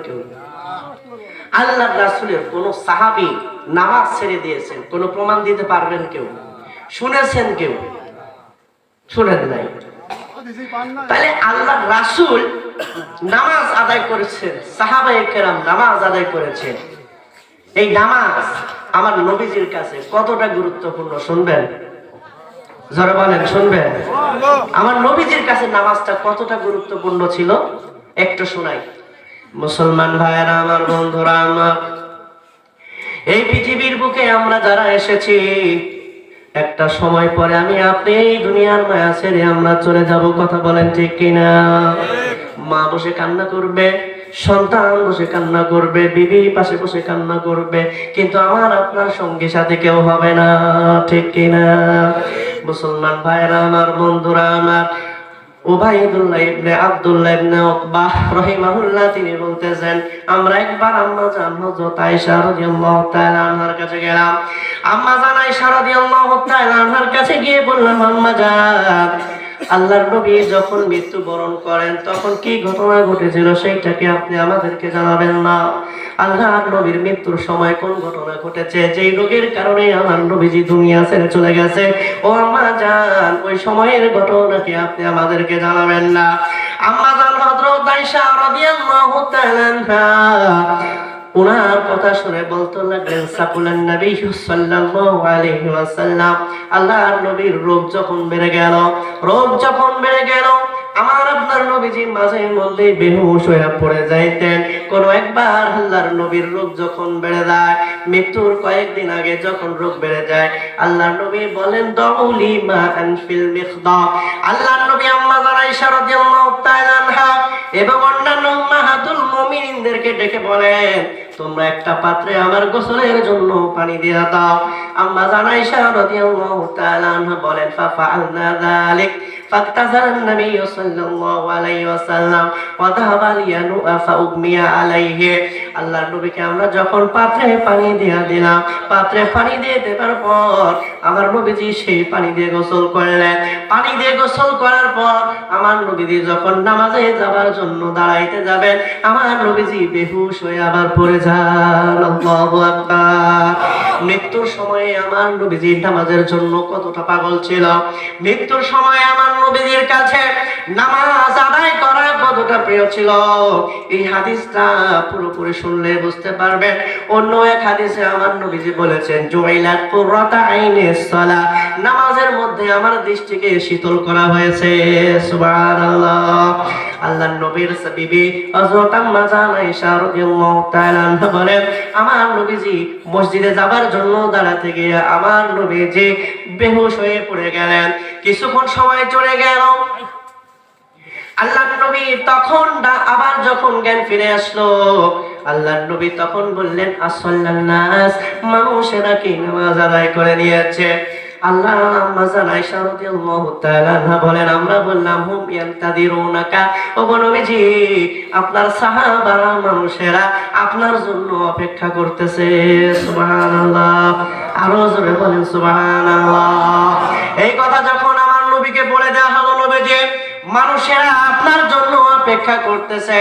কেউ? আল্লাহর রাসূলের কোন সাহাবী নামাজ ছেড়ে দিয়েছেন, কোন প্রমাণ দিতে পারবেন কেউ? শুনেছেন কেউ? শুনেন নাই। তাহলে আল্লাহর রাসূল নামাজ আদায় করেছেন, সাহাবায়ে কেরাম নামাজ আদায় করেছেন। এই নামাজ আমার নবীজির কাছে কতটা গুরুত্বপূর্ণ শুনবেন? যারা বলেন শুনবেন। আমার নবীজির কাছে নামাজটা কতটা গুরুত্বপূর্ণ ছিল একটু শোনাই। মুসলমান ভাইয়েরা আমার, বন্ধুরা আমার, এই পৃথিবীর বুকে আমরা যারা এসেছি, একটা সময় পরে আমি আপনি এই দুনিয়ার মায়া ছেড়ে আমরা চলে যাব। কথা বলেন ঠিক কিনা? মা বসে কান্না করবে, সন্তান বসে কান্না করবে, বিবি পাশে বসে কান্না করবে, কিন্তু আমার আপনার সঙ্গী সাথে কেউ হবে না, ঠিক কিনা? মুসলমান ভাইরা আমার, বন্ধুরা আমার, উবাইদুল্লাহ ইবনে আব্দুল্লাহ ইবনে উতবাহ রাহিমাহুল্লাহ তিনি বলতেছেন, আমরা একবার আম্মা জান হযরত আয়েশা রাদিয়াল্লাহু তাআলা আনহার কাছে গেলাম। আম্মা জান আয়েশা রাদিয়াল্লাহু তাআলা আনহার কাছে গিয়ে বললাম, আম্মা জান, আল্লাহর নবী যখন মৃত্যুবরণ করেন তখন কি ঘটনা ঘটেছিল সেইটাকে আপনি আমাদেরকে জানাবেন না? আল্লাহর নবীর মৃত্যুর সময় কোন ঘটনা ঘটেছে, যেই রোগের কারণে আমার নবীজি দুনিয়া ছেড়ে চলে গেছে, ও আম্মা জান ওই সময়ের ঘটনাকে আপনি আমাদেরকে জানাবেন না? আম্মা জান হযরত আয়েশা রাদিয়াল্লাহু তাআলা আনহা উনার কথা শুনে বলতে লাগলেন, সাকুলান নবী সাল্লাল্লাহু আলাইহি ওয়াসাল্লাম, আল্লাহর নবীর রোগ যখন বেড়ে গেল, আমার আপনার নবীজি মাঝে মধ্যে বেহুশ হয়ে পড়ে যাইতেন। কোন একবার আল্লাহর নবীর রোগ যখন বেড়ে যায়, মৃত্যুর কয়েকদিন আগে যখন রোগ বেড়ে যায়, আল্লাহর নবী বলেন, দাউলি মা আনফিল মিখদাব। আল্লাহর নবী আম্মা জান আয়েশা রাদিয়াল্লাহু তাআলা আনহা এবং অন্যান্য উম্মাহাতুল মুমিনিনদেরকে ডেকে বলেন, তোমরা একটা পাত্রে আমার গোসলের জন্য পানি দিয়ে দাও। আম্মা জান আয়েশা রাদিয়াল্লাহু তাআলা আনহা বলেন, ফাফআলনা যালিক ফাতাযালান নবী সাল্লাল্লাহু আলাইহি ওয়াসাল্লাম ওয়া যাহাবা লিয়ানু ফাউগমিয়া আলাইহি। আল্লাহর নবীকে আমরা যখন পাত্রে পানি দিয়ে দিলাম, পাত্রে পানি দিয়ে দেবার পর আমার নবীজি সেই পানি দিয়ে গোসল করলেন। পানি দিয়ে গোসল করার পর আমার নবীজি যখন নামাজে যাবার জন্য দাঁড়াইতে যাবেন, আমার নবীজি বেহুশ হয়ে আবার পড়ে যান। আল্লাহু আকবার। মৃত্যুর সময়ে আমার নবীজি নামাজের জন্য কতটা পাগল ছিল, মৃত্যুর সময় আমার নবীজির কাছে নামাজ আদায় করা কতটা প্রিয় ছিল, এই হাদিসটা পুরোপুরি শুনলে বুঝতে পারবেন। অন্য এক হাদিসে আমার নবীজি বলেছেন, জুইলাত কুররাতু আইনিস সালাহ, নামাজের মধ্যে আমার দৃষ্টিকে শীতল করা হয়েছে। সুবহানাল্লাহ। আল্লাহর নবীর বিবি হযরত আম্মা জান আয়েশা রাদিয়াল্লাহু তাআলা আনহা বলেন, আমার নবীজি মসজিদে যাবার জন্য দাঁড়াতে গিয়ে আমার নবীজি বেহুশ হয়ে পড়ে গেলেন। কিছুক্ষণ সময় চলে গেল, আল্লাহর নবী তখন আবার যখন জ্ঞান ফিরে আসলো, আল্লাহর নবী তখন বললেন, আসসাল্লান নাস, মানুষেরা কি নামাজ আদায় করে নিয়েছে? আল্লাহ আম্মা জান আয়েশা রাদিয়াল্লাহু তাআলা আনহা বলেন, আমরা বললাম, হুম ইয়ান্তাদিরুনাকা, ওগো নবীজি আপনার সাহাবারা মানুষেরা আপনার জন্য অপেক্ষা করতেছে। সুবহানাল্লাহ। আরো জোরে বলেন সুবহানাল্লাহ। এই কথা যখন আমার নবীকে বলে দেওয়া হলো, নবীজি মানুষেরা আপনার জন্য অপেক্ষা করতেছে,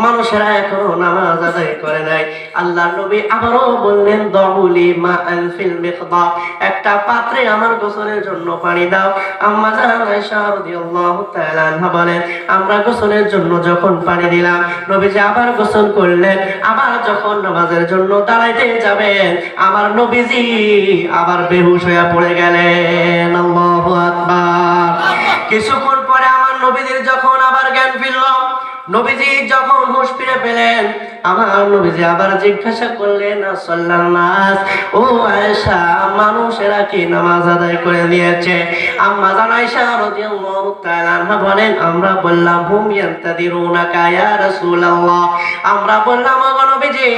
মানুষেরা এখনো নামাজ আদায় করে নাই। আল্লাহর নবী আবারও বললেন, দাউলি মা আনফিল মিখদাব, একটা পাত্রে আমার গোসলের জন্য পানি দাও। আম্মা জান আয়েশা রাদিয়াল্লাহু তাআলা আনহা বলেন, আমরা গোসলের জন্য যখন পানি দিলাম, নবীজি আবার গোসল করলেন। আবার যখন নামাজের জন্য দাঁড়াইতে যাবেন, আমার নবীজি আবার বেহুশ হয়ে পড়ে গেলেন। আল্লাহু আকবার। কিছুক্ষণ পরে আমার নবীজির যখন আবার জ্ঞান ফিরল, নবীজি যখন হুঁশ ফিরে পেলেন, আমার নবীজি আবার জিজ্ঞাসা করলেন, আসসাল্লান নাস, ও আয়েশা মানুষেরা কি নামাজ আদায় করে নিয়েছে? আম্মা জান আয়েশা রাদিয়াল্লাহু তাআলা আনহা বলেন, আমরা বললাম, হুম ইয়ান্তাদিরুনাকা ইয়া রাসূলুল্লাহ, আমরা বললাম, ওগো নবীজি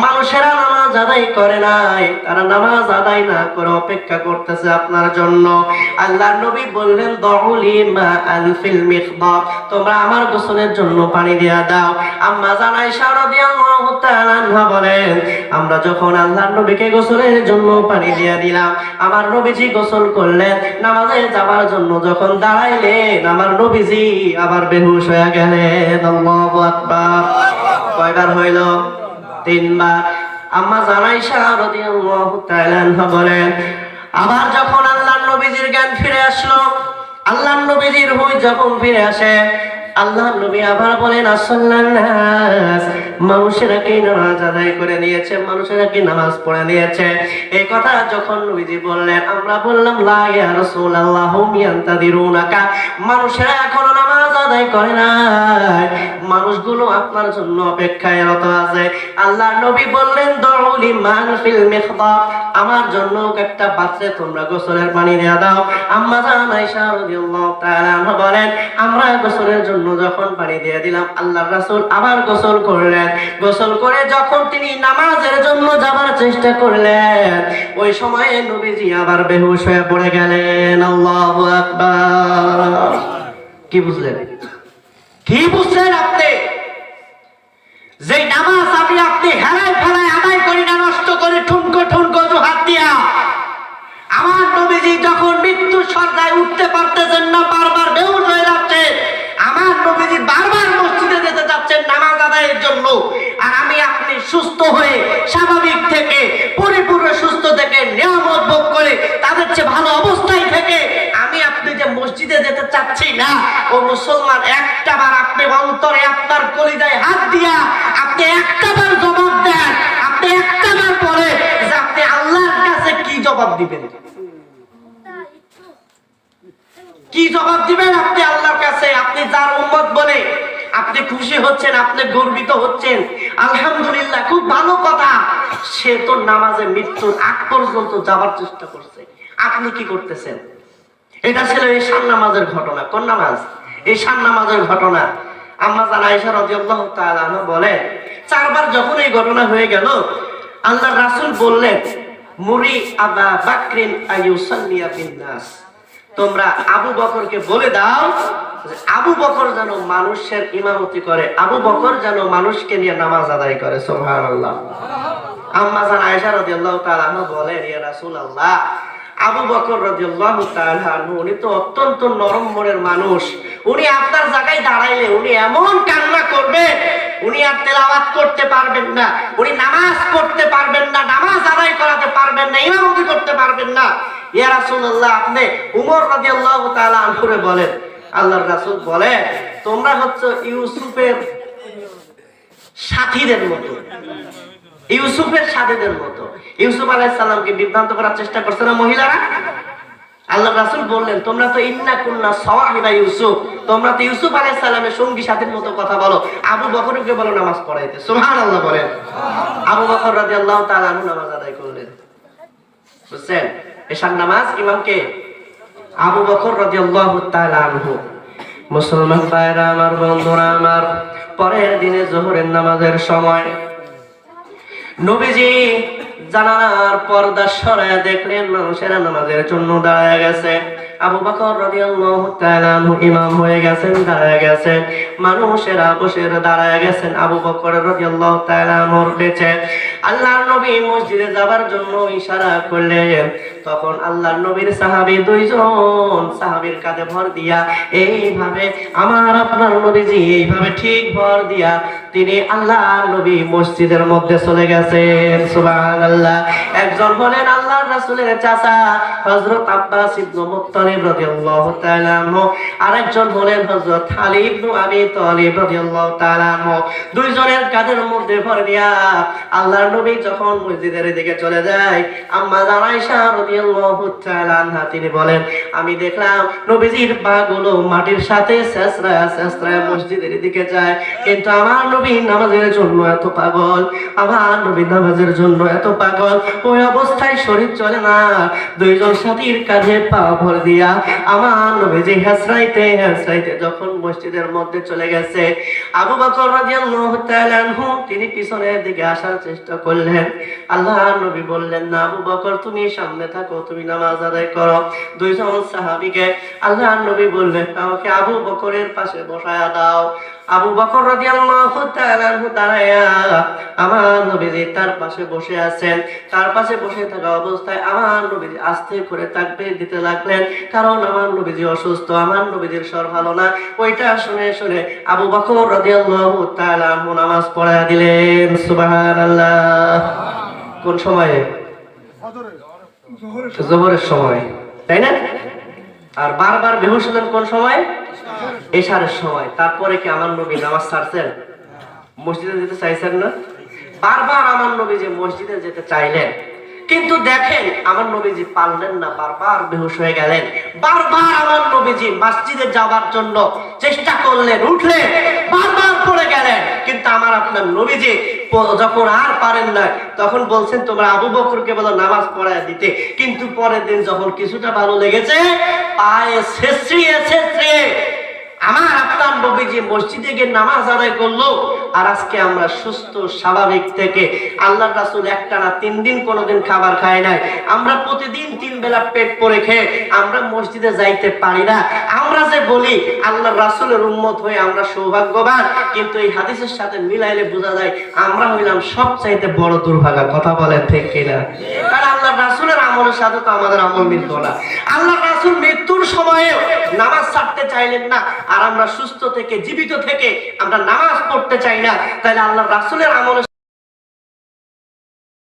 মানুষেরা নামাজ আদায় করে নাই, তারা নামাজ আদায় না করে অপেক্ষা করতেছে আপনার জন্য। আল্লাহর নবী বললেন, দাউলি মা আনফিল মিখদাব, তোমরা আমার গোসলের জন্য পানি দিয়া দাও। আম্মা জান আয়েশা রাদিয়াল্লাহু তাআলা আনহা বলেন, আমরা যখন আল্লাহর নবীকে গোসলের জন্য পানি দিয়া দিলাম, আমার নবীজি গোসল করলেন। নামাজে যাবার জন্য যখন দাঁড়াইলেন, আমার নবীজি আবার বেহুশ হয়ে গেলেন। আল্লাহু আকবার। কয়বার হইল? 3 বার। আম্মা জান আয়েশা রাদিয়াল্লাহু তাআলা আনহা বলেন, আবার যখন আল্লাহর নবীজির জ্ঞান ফিরে আসলো, আল্লাহর নবীজির হুঁশ যখন ফিরে আসে, আল্লাহর নবী আবার বলেন, আসসাল্লাল্লাহ, মানুষেরা কি নামাজ আদায় করে নিয়েছে, মানুষেরা কি নামাজ পড়ে নিয়েছে? এই কথা যখন নবীজি বললেন, আমরা বললাম, লা ইয়া রাসূলুল্লাহ হুম ইয়ান্তাদিরুনাকা, মানুষেরা এখনো নামাজ আদায় করে নাই, মানুষগুলো আপনার জন্য অপেক্ষায় রত আছে। আল্লাহর নবী বললেন, দুউলি মান ফিল মিখদাব, আমার জন্য একটা পাত্রে তোমরা গোসলের পানি দিয়ে দাও। আম্মা জান আয়েশা রাদিয়াল্লাহু তাআলা আনহা বলেন, আমরা গোসলের জন্য যখন পানি দিয়ে দিলাম, আল্লাহর রাসূল আবার গোসল করলেন। গোসল করে যখন তিনি নামাজের জন্য যাবার চেষ্টা করলেন, ওই সময়ে নবীজি আবার বেহুশ হয়ে পড়ে গেলেন। আল্লাহু আকবার। কি বুঝলেন? কি বুঝলেন আপনি? যে নামাজ আপনি হেলায় ফেলায় আদায় করি না, নষ্ট করে ঠুনকো ঠুনকো হাত দিয়া, আমার নবীজি যখন মৃত্যুর শয্যায় উঠতে পারতেছেন না, বারবার বেহুশ হয়ে যাচ্ছে, আমার নবীজি বারবার মসজিদে যেতে যাচ্ছেন নামাজ আদায়ের জন্য, আর আমি আপনি সুস্থ হয়ে স্বাভাবিক থেকে পরিপূর্ণ সুস্থ থেকে নিয়ামত ভোগ করে তাদের চেয়ে ভালো অবস্থায় থেকে আমি আপনি যে মসজিদে যেতে চাচ্ছি না, ও মুসলমান, একটাবার আপনি অন্তরে আপনার কলিজায় হাত দিয়া আপনি একটাবার জবাব দেন, আপনি একটাবার পরে যে আপনি আল্লাহর কাছে কি জবাব দিবেন? কি জবাব দিবেন আপনি আল্লাহর কাছে? আপনি যার উম্মত বলে আপনি খুশি হচ্ছেন, আপনি গর্বিত হচ্ছেন, আলহামদুলিল্লাহ, খুব ভালো কথা। সে তো নামাজে মৃত্যুর আগ পর্যন্ত যাবার চেষ্টা করছে, আপনি কি করতেছেন? এটা ছিল ঈশান নামাজের ঘটনা। কোন নামাজ? ঈশান নামাজের ঘটনা। আম্মা জান আয়েশা রাদিয়াল্লাহু তাআলা আনহা বলেন, 4 বার যখন এই ঘটনা হয়ে গেল, আল্লাহর রাসূল বললেন, মুরি আবা বাকরিন আইয়ুসাল্লিয়া বিন নাস, তোমরা আবু বকরকে বলে দাও যে আবু বকর যেন মানুষের ইমামতি করে, আবু বকর যেন মানুষকে নিয়ে নামাজ আদায় করে। সুবহানাল্লাহ। আম্মা জান আয়েশা রাদিয়াল্লাহু তাআলা আনহা বলেন, ইয়া রাসূলুল্লাহ, আবু বকর রাদিয়াল্লাহু তাআলা আনহু উনি তো অত্যন্ত নরম মনের মানুষ, উনি আপনার জায়গায় দাঁড়াইলে উনি এমন কান্না করবে, উনি আর তেলাওয়াত করতে পারবেন না, উনি নামাজ পড়তে পারবেন না, নামাজ আদায় করাতে পারবেন না, ইমামতি করতে পারবেন না। ইয়া রাসূলুল্লাহ, আপনি উমর রাদিয়াল্লাহু তাআলা আনহুরে বলেন। আল্লাহর রাসূল বলে, তোমরা হচ্ছে ইউসুফের সাথীদের মতো, ইউসুফের সাথীদের মতো। ইউসুফ আলাইহিস সালামকে বিভ্রান্ত করার চেষ্টা করছে না মহিলারা? আল্লাহ রাসূল বললেন, তোমরা তো ইন্না কুন্না সাওয়াহিবা ইউসুফ, তোমরা তো ইউসুফ আলাইহিস সালামের সঙ্গী সাথীর মতো কথা বলো, আবু বকরকে বলো নামাজ পড়াইতে। সুবহানাল্লাহ বলেন। আবু বকর রাদিয়াল্লাহু তাআলা আনহু নামাজ আদায় করলেন। বুঝছেন? ঈশান নামাজ ইমাম কে? আবু বকর রাদিয়াল্লাহু তাআলা আনহু। মুসলমান ভাইরা আমার, বন্ধুরা আমার, পরের দিনে যোহরের নামাজের সময় নবীজি জানালার পর্দা সরায়া দেখলেন মানুষেরা নামাজের জন্য দাঁড়ায় গেছে। আবু বকর রাদিয়াল্লাহু তাআলা আনহু ইমাম হয়ে গেছেন, দাঁড়ায় গেছেন, মানুষেরা বসে দাঁড়ায় গেছেন, আবু বকর রাদিয়াল্লাহু তাআলা আনহুর পেছে। আল্লাহর নবী মসজিদে যাবার জন্য ইশারা করলেন, তখন আল্লাহর নবীর সাহাবী 2 জন সাহাবীর কাঁধে ভর দিয়া এইভাবে আমার আপনার নবীজি এইভাবে ঠিক ভর দিয়া তিনি আল্লাহর নবী মসজিদের মধ্যে চলে গেছেন। সুবহানাল্লাহ। একজন হলেন আল্লাহর রাসূলের চাচা হযরত আব্বাস ইবনে মুত্তালিব রাদিয়াল্লাহু তাআলা আনহু, আরেকজন হলেন হযরত আলী ইবনে আবি তালিব রাদিয়াল্লাহু তাআলা আনহু। 2 জনের কাঁধের মধ্যে ভর দিয়া আল্লাহর নবী যখন মসজিদের দিকে চলে যায়, আম্মা জান আয়েশা রাদিয়াল্লাহু তাআলা আনহা তিনি বলেন, আমি দেখলাম নবীজির পাগুলো মাটির সাথে ছেঁচড়ায় ছেঁচড়ায় মসজিদের দিকে যায়, কিন্তু আমার নবী নামাজের জন্য এত পাগল, আমার নবী নামাজের জন্য এত পাগল, ওই অবস্থায় শরীর চলে না। 2 জন সাথীর কাঁধে পা ভর দিয়া আমার নবীজি হেঁচড়াইতে হেঁচড়াইতে যখন মসজিদের মধ্যে চলে গেছে, আবু বকর রাদিয়াল্লাহু তাআলা আনহু তিনি পিছনের দিকে আসার চেষ্টা করলেন। আল্লাহর নবী বললেন, না আবু বকর, তুমি সামনে থাকো, থাকো, তুমি নামাজ আদায় করো। দুইজন সাহাবীকে আল্লাহর নবী বললেন, আমাকে আবু বকরের পাশে বসায়া দাও। আবু বকর রাদিয়াল্লাহু তাআলা আনহু দাঁড়ায়া আমার নবীজি তার পাশে বসে আছেন। তার পাশে বসে থাকা অবস্থায় আমার নবীজি আস্তে করে তাকবীর দিতে লাগলেন, কারণ আমার নবীজি অসুস্থ, আমার নবীজির স্বর ভালো না। ওইটা শুনে শুনে আবু বকর রাদিয়াল্লাহু তাআলা আনহু নামাজ পড়ায়া দিলেন। সুবহানাল্লাহ। কোন সময়ে? জোহরের সময়, তাই না? আর বারবার বেহুশ হলেন কোন সময়? এশারের সময়। তারপরে কি আমার নবী নামাজ ছাড়ছেন? মসজিদে যেতে চাইছেন না? বারবার আমার নবী যে মসজিদে যেতে চাইলেন, কিন্তু দেখেন আমার নবীজি পারলেন না, বারবার বেহুশ হয়ে গেলেন। বারবার আমার নবীজি মসজিদে যাওয়ার জন্য চেষ্টা করলেন, উঠলেন, বারবার পড়ে গেলেন। কিন্তু আমার আপনার নবীজি যখন আর পারেন না, তখন বলছেন তোমরা আবু বকরকে বলো নামাজ পড়ায় দিতে। কিন্তু পরের দিন যখন কিছুটা ভালো লেগেছে, পায়ে ছেঁচড়িয়ে ছেঁচড়িয়ে আমার আপনার নবীজি মসজিদে গিয়ে নামাজ আদায় করলো। আর আজকে আমরা সুস্থ স্বাভাবিক থেকে আল্লাহর রাসূল একটানা 3 দিন কোনোদিন খাবার খায় নাই, আমরা প্রতিদিন 3 বেলা পেট পরে খেয়ে আমরা মসজিদে যাইতে পারি না। আমরা যে বলি আল্লাহর রাসূলের উম্মত হয়ে আমরা সৌভাগ্যবান, কিন্তু এই হাদিসের সাথে মিলাইলে বোঝা যায় আমরা হইলাম সবচাইতে বড় দুর্ভাগা। কথা বলেন ঠিক কিনা? কারণ আল্লাহর রাসূলের আমলের সাথে তো আমাদের আমল মিলতো না। আল্লাহর রাসূল মৃত্যুর সময়ে নামাজ ছাড়তে চাইলেন না, আর আমরা সুস্থ থেকে জীবিত থেকে আমরা নামাজ পড়তে চাই না। তাহলে আল্লাহর রাসূলের আমলের